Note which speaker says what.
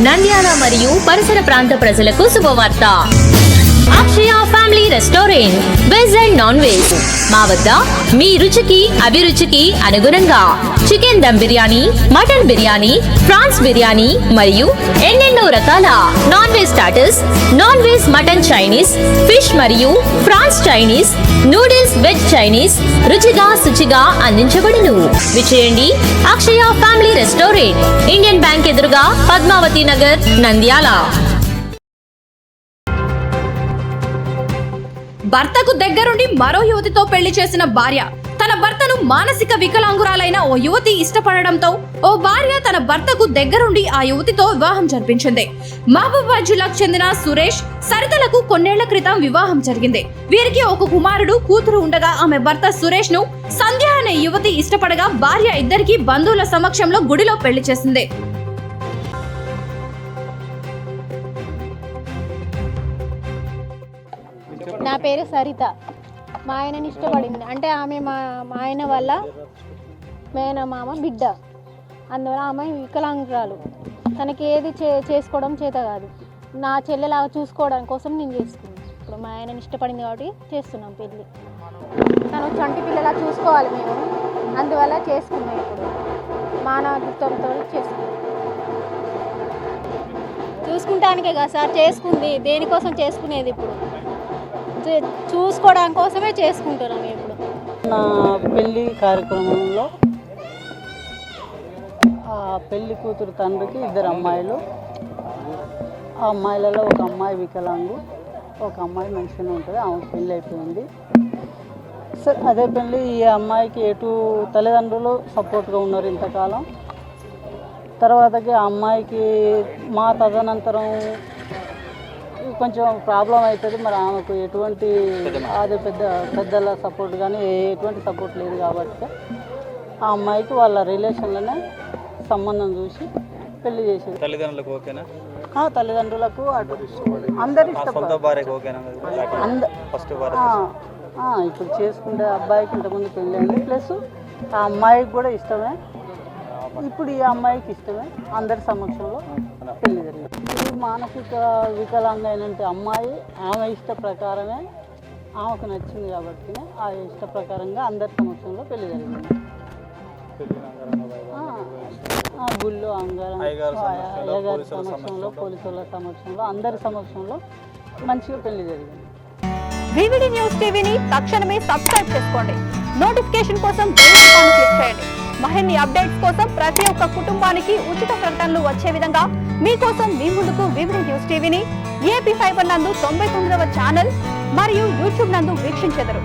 Speaker 1: నంద్యాల మరియు పరిసర ప్రాంత ప్రజలకు శుభవార్త. Akshaya family restaurant veg and non veg మా వద్ద మీ రుచికి అభిరుచికి అనుగుణంగా chicken dum biryani, mutton biryani, prawns biryani మరియు ఎన్నెన్నో రకాల non veg starters, non veg mutton Chinese, fish మరియు prawns Chinese, noodles veg Chinese రుచిగా శుచిగా అందించబడును. విచేయండి Akshaya family restaurant, Indian Bank ఎదురుగా, పద్మావతి నగర్, నంద్యాల.
Speaker 2: భర్తకు దగ్గరుండి మరో యువతితో పెళ్లి చేసిన భార్య తన భర్తను మానసిక వికలాంగురాలైన ఓ యువతి ఇష్టపడడంతో ఓ భార్య తన భర్తకు దగ్గరుండి ఆ యువతితో వివాహం జరిపించింది. మహబూబాబాద్ జిల్లాకు చెందిన సురేష్ సరితలకు కొన్నేళ్ల క్రితం వివాహం జరిగింది. వీరికి ఒక కుమారుడు, కూతురు ఉండగా ఆమె భర్త సురేష్ ను సంధ్య అనే యువతి ఇష్టపడగా భార్య ఇద్దరికి బంధువుల సమక్షంలో గుడిలో పెళ్లి చేసింది.
Speaker 3: నా పేరు సరిత. మా ఆయనని ఇష్టపడింది. అంటే ఆమె మా ఆయన వల్ల మేనమామ బిడ్డ, అందువల్ల ఆమె వికలాంగురాలు. తనకి ఏది చేసుకోవడం చేత కాదు. నా చెల్లెలాగా చూసుకోవడం కోసం నేను చేసుకున్నాను. ఇప్పుడు మా ఆయనని ఇష్టపడింది కాబట్టి చేస్తున్నాం పెళ్ళి. తను చంటి పిల్లలా చూసుకోవాలి మేము, అందువల్ల చేసుకున్నాం. ఇప్పుడు మానవత్వంతో చేసుకున్నాం. చూసుకుంటానికే కదా సార్ చేసుకుంది, దేనికోసం చేసుకునేది? ఇప్పుడు చూసుకోవడం కోసమే చేసుకుంటున్నాం. ఇప్పుడు
Speaker 4: నా పెళ్ళి కార్యక్రమంలో పెళ్లి కూతురు తండ్రికి ఇద్దరు అమ్మాయిలు. ఆ అమ్మాయిలలో ఒక అమ్మాయి వికలాంగు, ఒక అమ్మాయి మంచిగానే ఉంటుంది. ఆమె పెళ్ళి అయిపోయింది. సరే, అదే పెళ్ళి ఈ అమ్మాయికి ఎటు తల్లిదండ్రులు సపోర్ట్గా ఉన్నారు ఇంతకాలం. తర్వాతకి ఆ అమ్మాయికి మా తదనంతరం కొంచెం ప్రాబ్లం అవుతుంది. మరి ఆమెకు ఎటువంటి అదే పెద్దల సపోర్ట్ కానీ ఎటువంటి సపోర్ట్ లేదు కాబట్టి ఆ అమ్మాయికి వాళ్ళ రిలేషన్లోనే సంబంధం చూసి పెళ్లి చేసేది.
Speaker 5: తల్లిదండ్రులకు ఓకేనా?
Speaker 4: తల్లిదండ్రులకు అటు అందరు ఇప్పుడు చేసుకుంటే అబ్బాయికి ఇంతకుముందు పెళ్ళి అయింది. ప్లస్ ఆ అమ్మాయికి కూడా ఇష్టమే, ఇప్పుడు ఈ అమ్మాయికి ఇష్టమే. అందరి సమక్షంలో పెళ్లి జరిగింది. ఈ మానసిక వికలాంగ అయినంటే అమ్మాయి ఆమె ఇష్ట ప్రకారమే, ఆమెకు నచ్చింది కాబట్టి ఆ ఇష్ట ప్రకారంగా అందరి సమక్షంలో పెళ్లి జరిగింది. గుళ్ళు అయ్యగారి సమక్షంలో, పోలీసుల సమక్షంలో, అందరి సమక్షంలో మంచిగా పెళ్లి జరిగింది.
Speaker 6: వివిడి న్యూస్ టీవీని తక్షణమే సబ్స్క్రైబ్ చేసుకోండి. నోటిఫికేషన్ కోసం బెల్ ఐకాన్ క్లిక్ చేయండి. మరిన్ని అప్డేట్స్ కోసం ప్రతి ఒక్క కుటుంబానికి ఉచిత ప్రకటనలు వచ్చే విధంగా మీకోసం మీ ముందుకు వివిడి న్యూస్ టీవీని AP ఫైబర్ నందు 99వ ఛానల్ మరియు యూట్యూబ్ నందు వీక్షించెదరు.